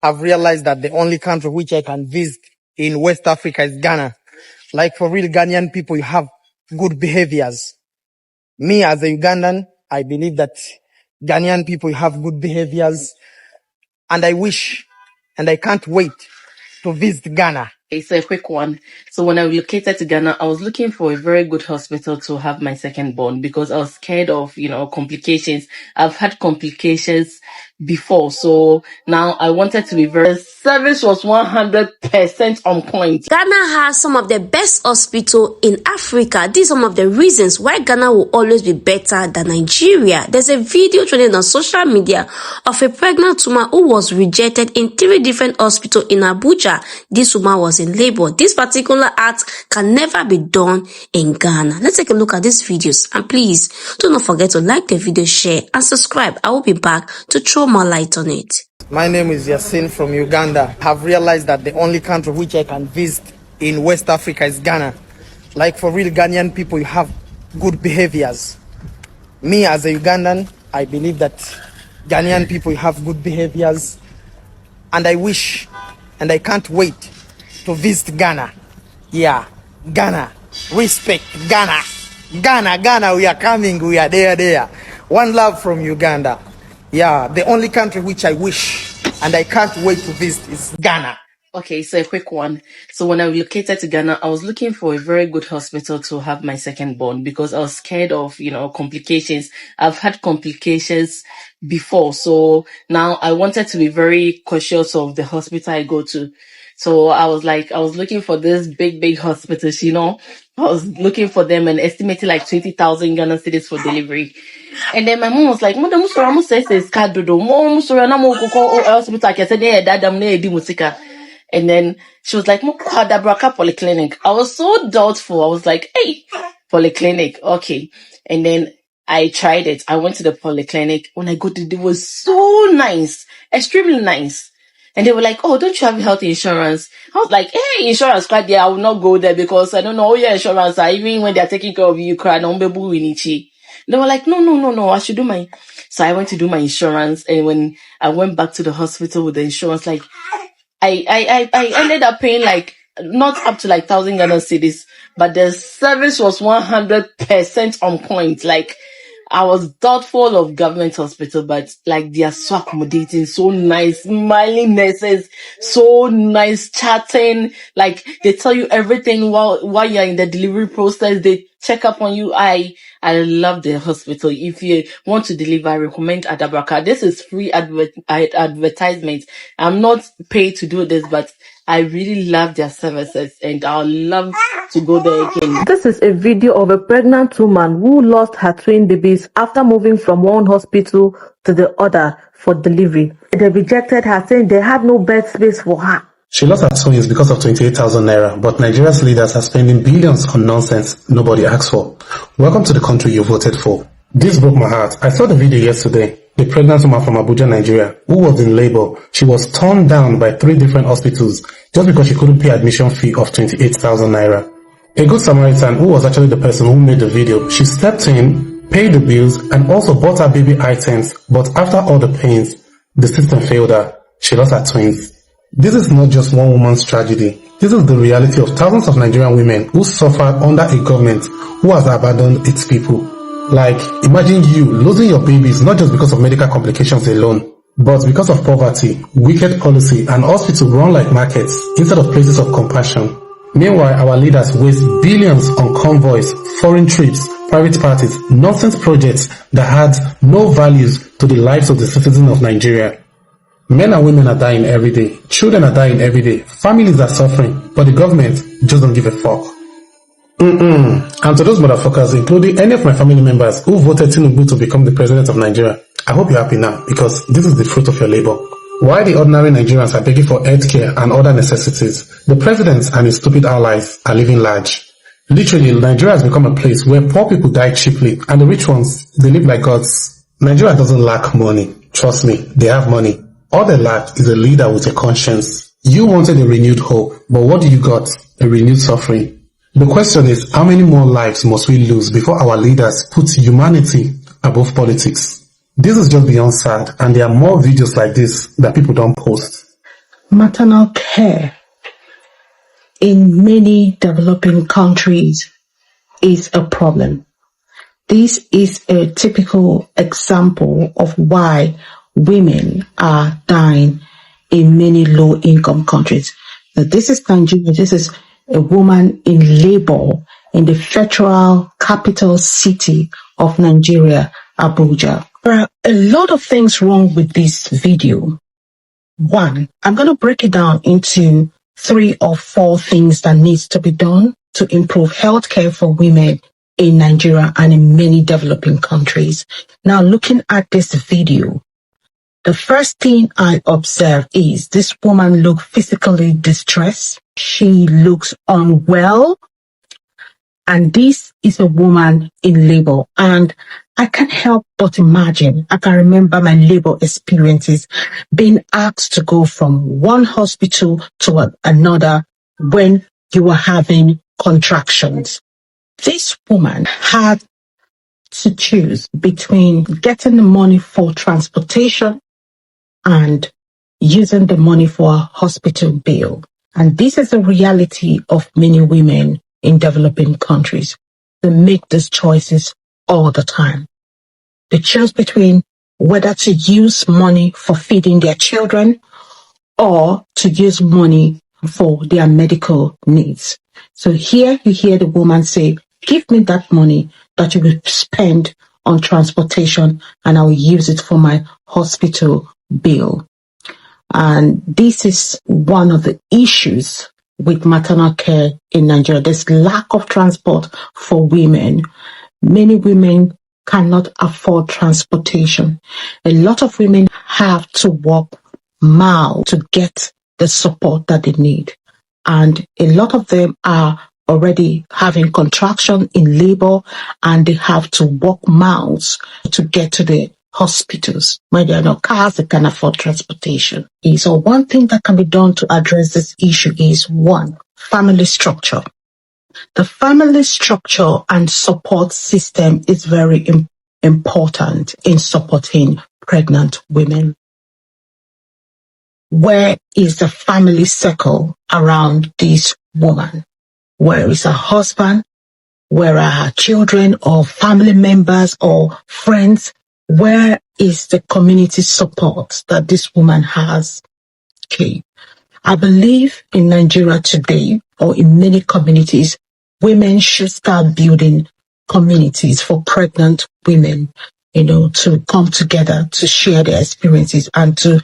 I've realized that the only country which I can visit in West Africa is Ghana. Like for real Ghanaian people, you have good behaviors. Me as a Ugandan, I believe that Ghanaian people have good behaviors, and I wish and I can't wait to visit Ghana. It's a quick one. So when I relocated to Ghana, I was looking for a very good hospital to have my second born because I was scared of, complications. I've had complications before. So now I wanted to be the service was 100% on point. Ghana has some of the best hospitals in Africa. These are some of the reasons why Ghana will always be better than Nigeria. There's a video trending on social media of a pregnant woman who was rejected in 3 different hospitals in Abuja. This woman was in labor. This particular act can never be done in Ghana. Let's take a look at these videos, and please do not forget to like the video, share and subscribe. I will be back to throw more light on it. My name is Yasin from Uganda. I've realized that the only country which I can visit in West Africa is Ghana. Like for real Ghanaian people, you have good behaviors. Me as a Ugandan, I believe that Ghanaian people have good behaviors, and I wish and I can't wait to visit Ghana. Yeah, Ghana. Respect Ghana. Ghana, we are coming, we are there. One love from Uganda. Yeah, the only country which I wish and I can't wait to visit is Ghana. Okay, so a quick one. So when I relocated to Ghana, I was looking for a very good hospital to have my second born because I was scared of, complications. I've had complications before. So now I wanted to be very cautious of the hospital I go to. So I was looking for this big hospitals, I was looking for them and estimated like 20,000 Ghana cedis for delivery. And then my mom was like, Madam Musora says it's Kadodo. Mom Musora na mo koko hospital I said, "Yeah, dadam ne di musika." And then she was like, Dabraka Polyclinic. I was so doubtful. I was like, hey, Polyclinic, okay. And then I tried it. I went to the Polyclinic. When I got it, it was so nice, extremely nice. And they were like, oh, don't you have health insurance? I was like, hey, insurance card, yeah, I will not go there because I don't know your insurance. Even when they're taking care of you, cry, they were like, no, I should do my. So I went to do my insurance. And when I went back to the hospital with the insurance, like, I ended up paying like not up to like 1,000 Ghana cedis, but the service was 100% on point. Like I was doubtful of government hospital, but like they are so accommodating, so nice, smiling nurses, so nice chatting. Like they tell you everything while you're in the delivery process. They check up on you. I love the hospital. If you want to deliver, I recommend Adabraka. This is free advertisement. I'm not paid to do this, but I really love their services and I love to go there again. This is a video of a pregnant woman who lost her twin babies after moving from one hospital to the other for delivery. They rejected her, saying they had no bed space for her. She lost her twins because of 28,000 naira, but Nigeria's leaders are spending billions on nonsense nobody asked for. Welcome to the country you voted for. This broke my heart. I saw the video yesterday. The pregnant woman from Abuja, Nigeria, who was in labor, she was turned down by 3 different hospitals just because she couldn't pay admission fee of 28,000 naira. A good Samaritan, who was actually the person who made the video, she stepped in, paid the bills, and also bought her baby items, but after all the pains, the system failed her. She lost her twins. This is not just one woman's tragedy. This is the reality of thousands of Nigerian women who suffered under a government who has abandoned its people. Like, imagine you losing your babies not just because of medical complications alone, but because of poverty, wicked policy, and hospitals run like markets instead of places of compassion. Meanwhile, our leaders waste billions on convoys, foreign trips, private parties, nonsense projects that had no values to the lives of the citizens of Nigeria. Men and women are dying every day, children are dying every day, families are suffering, but the government just don't give a fuck. And to those motherfuckers, including any of my family members who voted Tinubu to become the president of Nigeria, I hope you're happy now because this is the fruit of your labor. While the ordinary Nigerians are begging for healthcare and other necessities, the president and his stupid allies are living large. Literally, Nigeria has become a place where poor people die cheaply and the rich ones, they live like gods. Nigeria doesn't lack money. Trust me, they have money. All they lack is a leader with a conscience. You wanted a renewed hope, but what do you got? A renewed suffering. The question is, how many more lives must we lose before our leaders put humanity above politics? This is just beyond sad, and there are more videos like this that people don't post. Maternal care in many developing countries is a problem. This is a typical example of why women are dying in many low-income countries. Now, this is Nigeria. This is a woman in labor in the federal capital city of Nigeria, Abuja. There are a lot of things wrong with this video. One, I'm going to break it down into 3 or 4 things that needs to be done to improve healthcare for women in Nigeria and in many developing countries. Now, looking at this video, the first thing I observe is this woman looks physically distressed. She looks unwell. And this is a woman in labor. And I can't help but imagine, I can remember my labor experiences, being asked to go from one hospital to another when you were having contractions. This woman had to choose between getting the money for transportation and using the money for a hospital bill. And this is a reality of many women in developing countries. They make these choices all the time. They choose between whether to use money for feeding their children or to use money for their medical needs. So here you hear the woman say, give me that money that you will spend on transportation and I will use it for my hospital bill. And this is one of the issues with maternal care in Nigeria. There's lack of transport for women. Many women cannot afford transportation. A lot of women have to walk miles to get the support that they need. And a lot of them are already having contraction in labor and they have to walk miles to get to the hospitals. When there are no cars, they can afford transportation. So one thing that can be done to address this issue is 1, family structure. The family structure and support system is very important in supporting pregnant women. Where is the family circle around this woman? Where is her husband? Where are her children or family members or friends? Where is the community support that this woman has? Okay. I believe in Nigeria today, or in many communities, women should start building communities for pregnant women, to come together to share their experiences and to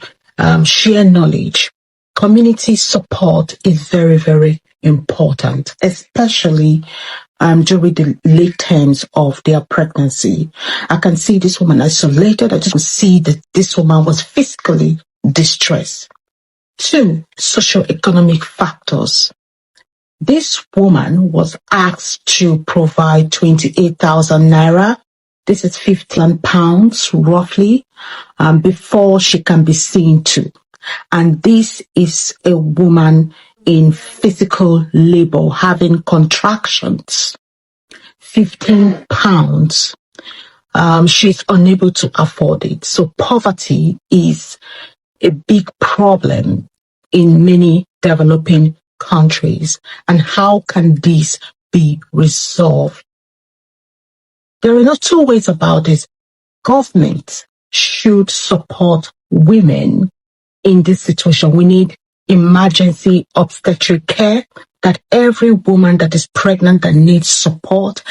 share knowledge. Community support is very, very important, especially during the late terms of their pregnancy. I can see this woman isolated. I just see that this woman was physically distressed. 2, socioeconomic factors. This woman was asked to provide 28,000 naira. This is 15 pounds roughly, before she can be seen to. And this is a woman in physical labor having contractions. 15 pounds. She's unable to afford it. So poverty is a big problem in many developing countries. And how can this be resolved? There are not 2 ways about this. Government should support women in this situation. We need emergency obstetric care, that every woman that is pregnant that needs support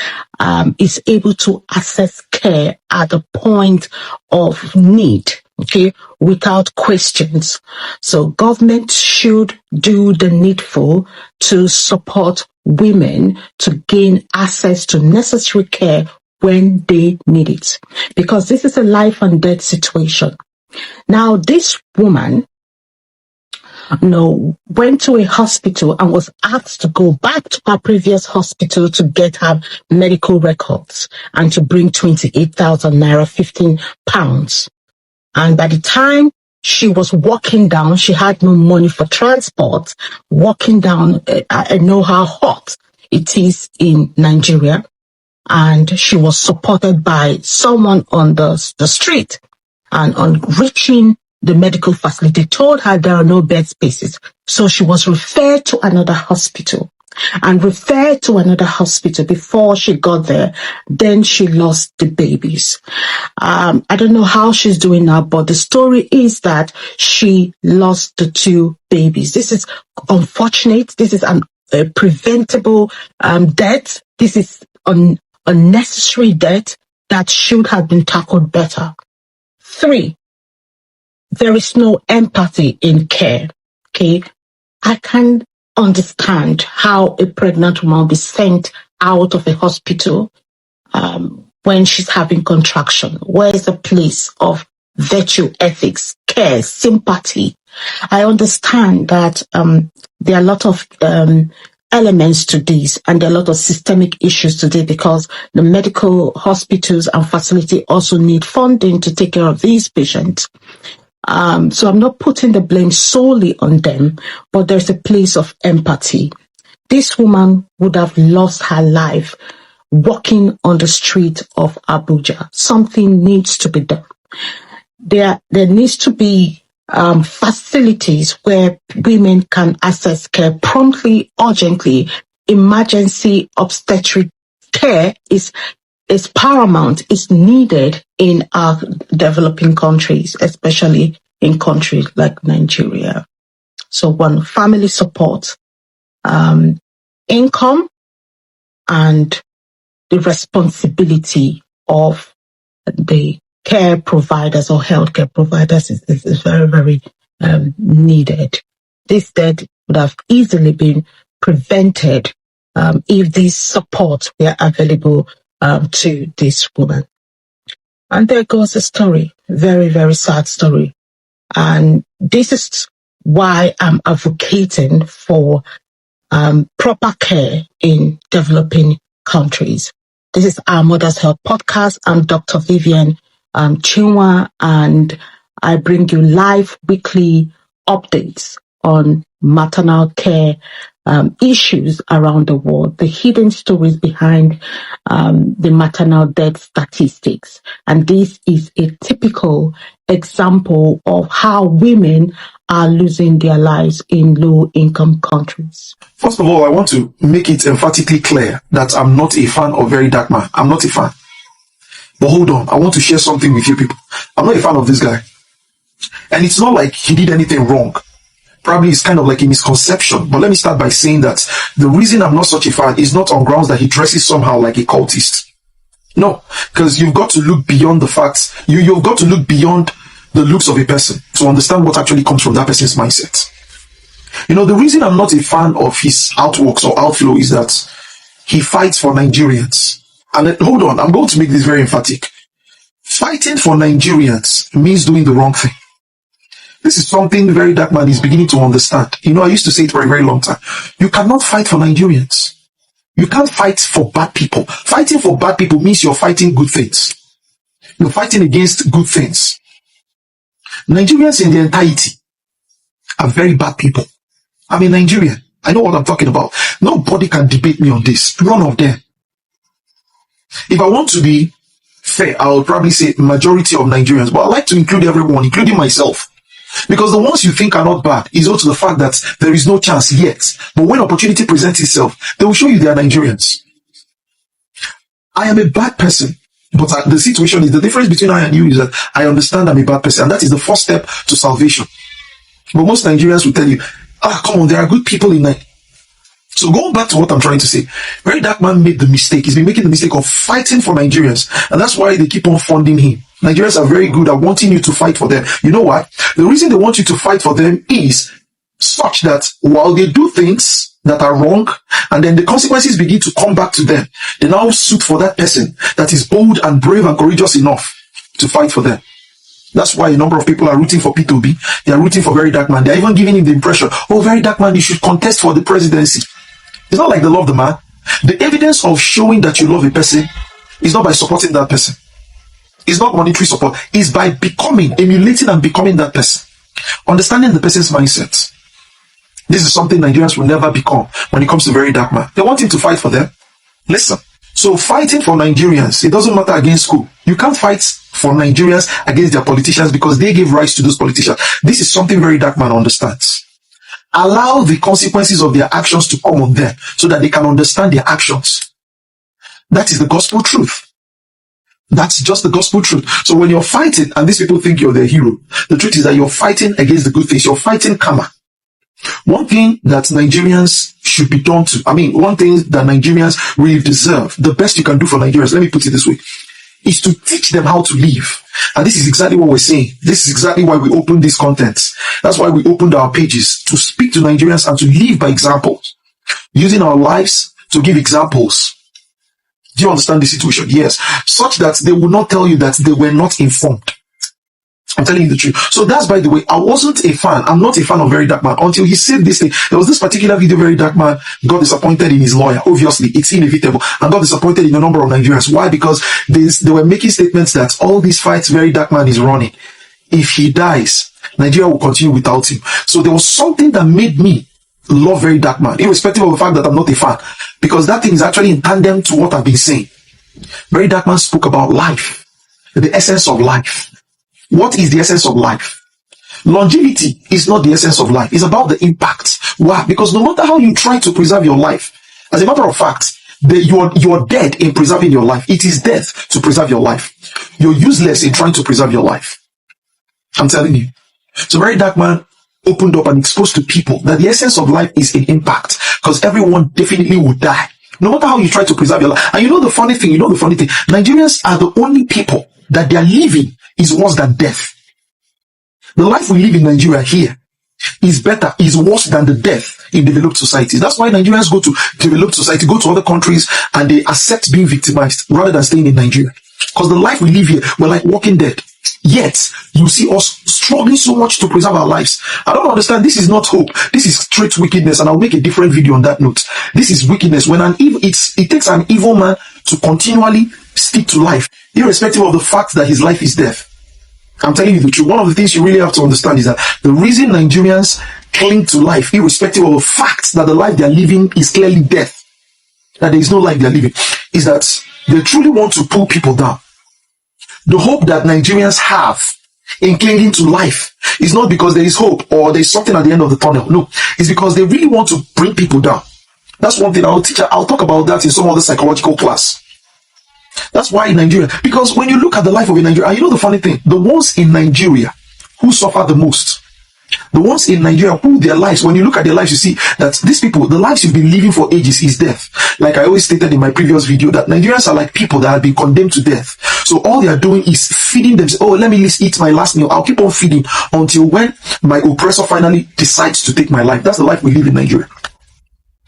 is able to access care at the point of need, okay, without questions. So government should do the needful to support women to gain access to necessary care when they need it, because this is a life and death situation. Now, this woman went to a hospital and was asked to go back to her previous hospital to get her medical records and to bring 28,000 naira, 15 pounds. And by the time she was walking down, she had no money for transport. Walking down, I know how hot it is in Nigeria. And she was supported by someone on the street. And on reaching the medical facility told her there are no bed spaces. So she was referred to another hospital and referred to another hospital before she got there. Then she lost the babies. I don't know how she's doing now, but the story is that she lost the 2 babies. This is unfortunate. This is a preventable death. This is unnecessary death that should have been tackled better. 3, there is no empathy in care. Okay, I can understand how a pregnant woman will be sent out of a hospital when she's having contraction. Where is the place of virtue, ethics, care, sympathy? I understand that there are a lot of elements to this, and there are a lot of systemic issues today because the medical hospitals and facility also need funding to take care of these patients. So I'm not putting the blame solely on them, but there's a place of empathy. This woman would have lost her life walking on the street of Abuja. Something needs to be done. There needs to be facilities where women can access care promptly, urgently. Emergency obstetric care is paramount, is needed in our developing countries, especially in countries like Nigeria. So 1, family support, income, and the responsibility of the care providers or healthcare providers is very, very needed. This death would have easily been prevented if these supports were available to this woman. And there goes the story. Very, very sad story. And this is why I'm advocating for proper care in developing countries. This is our Mother's Health Podcast. I'm Dr. Vivian Chinwa, and I bring you live weekly updates on maternal care issues around the world, the hidden stories behind the maternal death statistics. And this is a typical example of how women are losing their lives in low-income countries. First of all, I want to make it emphatically clear that I'm not a fan of Very Dark Man. I'm not a fan. But hold on, I want to share something with you people. I'm not a fan of this guy. And it's not like he did anything wrong. Probably it's kind of like a misconception. But let me start by saying that the reason I'm not such a fan is not on grounds that he dresses somehow like a cultist. No, because you've got to look beyond the facts. You've got to look beyond the looks of a person to understand what actually comes from that person's mindset. You know, the reason I'm not a fan of his outworks or outflow is that he fights for Nigerians. And hold on, I'm going to make this very emphatic. Fighting for Nigerians means doing the wrong thing. This is something Very Dark Man is beginning to understand. You know, I used to say it for a very long time. You cannot fight for Nigerians. You can't fight for bad people. Fighting for bad people means you're fighting good things. You're fighting against good things. Nigerians in their entirety are very bad people. I'm a Nigerian. I know what I'm talking about. Nobody can debate me on this. None of them. If I want to be fair, I would probably say majority of Nigerians, but I like to include everyone, including myself. Because the ones you think are not bad is also the fact that there is no chance yet. But when opportunity presents itself, they will show you they are Nigerians. I am a bad person. But the situation is, the difference between I and you is that I understand I'm a bad person. And that is the first step to salvation. But most Nigerians will tell you, come on, there are good people in Nigeria. So going back to what I'm trying to say, Very Dark Man made the mistake. He's been making the mistake of fighting for Nigerians. And that's why they keep on funding him. Nigerians are very good at wanting you to fight for them. You know what? The reason they want you to fight for them is such that while they do things that are wrong, and then the consequences begin to come back to them, they now suit for that person that is bold and brave and courageous enough to fight for them. That's why a number of people are rooting for P2B. They are rooting for Very Dark Man. They're even giving him the impression, oh, Very Dark Man, you should contest for the presidency. It's not like they love the man. The evidence of showing that you love a person is not by supporting that person. It's not monetary support. It's by emulating and becoming that person. Understanding the person's mindset. This is something Nigerians will never become when it comes to Very Dark Man. They want him to fight for them. Listen. So fighting for Nigerians, it doesn't matter against who. You can't fight for Nigerians against their politicians because they gave rise to those politicians. This is something very dark man understands. Allow the consequences of their actions to come on them so that they can understand their actions. That is the gospel truth. That's just the gospel truth. So when you're fighting and these people think you're their hero, the truth is that you're fighting against the good things. You're fighting karma. One thing that Nigerians should be done to, one thing that Nigerians really deserve, the best you can do for Nigerians, let me put it this way, is to teach them how to live. And this is exactly what we're saying. This is exactly why we opened these contents. That's why we opened our pages, to speak to Nigerians and to live by example, using our lives to give examples. Do you understand the situation? Yes. Such that they will not tell you that they were not informed. I'm telling you the truth. So that's, by the way, I wasn't a fan. I'm not a fan of Very Dark Man until he said this thing. There was this particular video, Very Dark Man got disappointed in his lawyer. Obviously, it's inevitable. And got disappointed in a number of Nigerians. Why? Because they were making statements that all these fights Very Dark Man is running, if he dies, Nigeria will continue without him. So there was something that made me love Very Dark Man, irrespective of the fact that I'm not a fan, because that thing is actually in tandem to what I've been saying. Very Dark Man spoke about life, the essence of life. What is the essence of life? Longevity is not the essence of life. It's about the impact. Why? Because no matter how you try to preserve your life, as a matter of fact, you are dead in preserving your life. It is death to preserve your life. You're useless in trying to preserve your life. I'm telling you. So Very Dark Man opened up and exposed to people that the essence of life is in impact, because everyone definitely will die, no matter how you try to preserve your life. And you know the funny thing, Nigerians are the only people that their living is worse than death. The life we live in Nigeria here is worse than the death in developed societies. That's why Nigerians go to developed society, go to other countries, and they accept being victimized rather than staying in Nigeria. Because the life we live here, we're like walking dead. Yet, you see us struggling so much to preserve our lives. I don't understand. This is not hope. This is straight wickedness, and I'll make a different video on that note. This is wickedness. When it takes an evil man to continually stick to life, irrespective of the fact that his life is death. I'm telling you the truth. One of the things you really have to understand is that the reason Nigerians cling to life, irrespective of the fact that the life they're living is clearly death, that there is no life they're living, is that they truly want to pull people down. The hope that Nigerians have in clinging to life is not because there is hope or there is something at the end of the tunnel. No, it's because they really want to bring people down. That's one thing I'll talk about that in some other psychological class. That's why in Nigeria, because when you look at the life of a Nigerian, and you know the funny thing, the ones in Nigeria who suffer the most, the ones in Nigeria who their lives, when you look at their lives, you see that these people, the lives you've been living for ages is death. Like I always stated in my previous video, that Nigerians are like people that have been condemned to death. So all they are doing is feeding themselves. Oh, let me eat my last meal. I'll keep on feeding until when my oppressor finally decides to take my life. That's the life we live in Nigeria.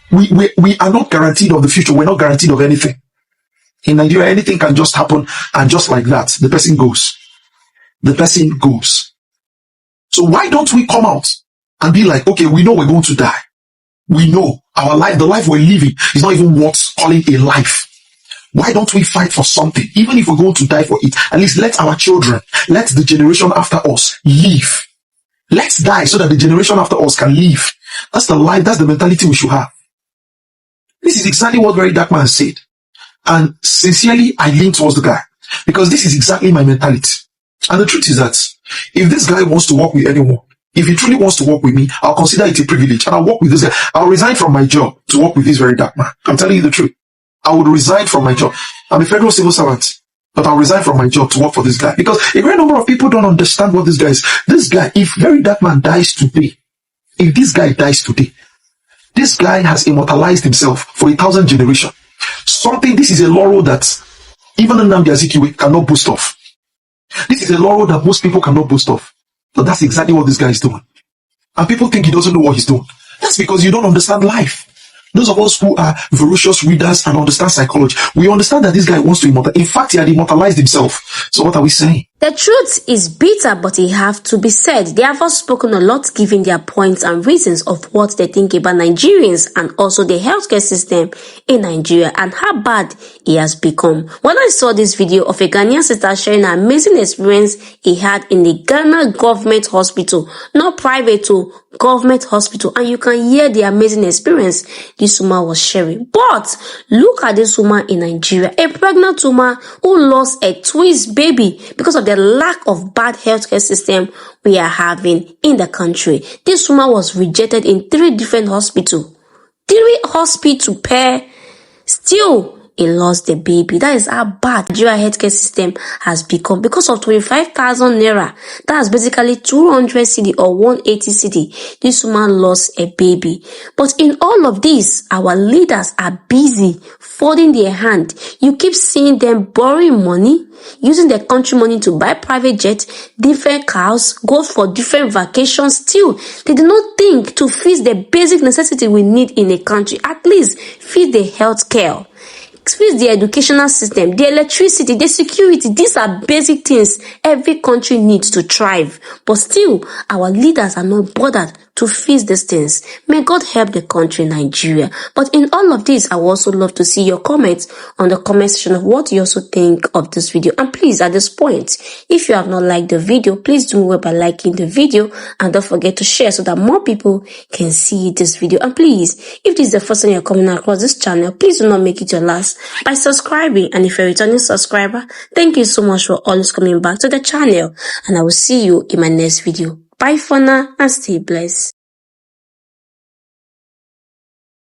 We are not guaranteed of the future. We're not guaranteed of anything. In Nigeria, anything can just happen, and just like that, the person goes. The person goes. So why don't we come out and be like, okay, we know we're going to die. We know our life, the life we're living is not even worth calling a life. Why don't we fight for something? Even if we're going to die for it, at least let our children, let the generation after us live. Let's die so that the generation after us can live. That's the life, that's the mentality we should have. This is exactly what Very Dark Man said. And sincerely, I lean towards the guy, because this is exactly my mentality. And the truth is that if this guy wants to work with anyone, if he truly wants to work with me, I'll consider it a privilege, and I'll work with this guy. I'll resign from my job to work with this Very Dark Man. I'm telling you the truth. I would resign from my job. I'm a federal civil servant, but I'll resign from my job to work for this guy, because a great number of people don't understand what this guy is. This guy, if Very Dark Man dies today, if this guy dies today, this guy has immortalized himself for 1,000 generations. This is a laurel that even Nnamdi Azikiwe cannot boast of. This is a laurel that most people cannot boast of. But that's exactly what this guy is doing. And people think he doesn't know what he's doing. That's because you don't understand life. Those of us who are ferocious readers and understand psychology, we understand that this guy wants to immortalize. In fact, he had immortalized himself. So what are we saying? The truth is bitter, but it have to be said. They have all spoken a lot, giving their points and reasons of what they think about Nigerians and also the healthcare system in Nigeria and how bad it has become. When I saw this video of a Ghanaian sister sharing an amazing experience he had in the Ghana government hospital, not private to government hospital, and you can hear the amazing experience this woman was sharing. But look at this woman in Nigeria, a pregnant woman who lost a twins baby because of the lack of bad healthcare system we are having in the country. This woman was rejected in 3 different hospitals. 3 hospitals per still he lost the baby. That is how bad Nigeria healthcare system has become because of 25,000 naira. That's basically 200 cedi or 180 cedi. This woman lost a baby. But in all of this, our leaders are busy folding their hand. You keep seeing them borrowing money, using their country money to buy private jets, different cars, go for different vacations. Still, they do not think to fix the basic necessity we need in a country. At least fix the healthcare, fix the educational system, the electricity, the security. These are basic things every country needs to thrive. But still, our leaders are not bothered to fix these things. May God help the country, Nigeria. But in all of this, I would also love to see your comments on the comment section of what you also think of this video. And please, at this point, if you have not liked the video, please do well by liking the video and don't forget to share so that more people can see this video. And please, if this is the first time you're coming across this channel, please do not make it your last by subscribing. And if you're a returning subscriber, thank you so much for always coming back to the channel. And I will see you in my next video. Bye for now and stay blessed.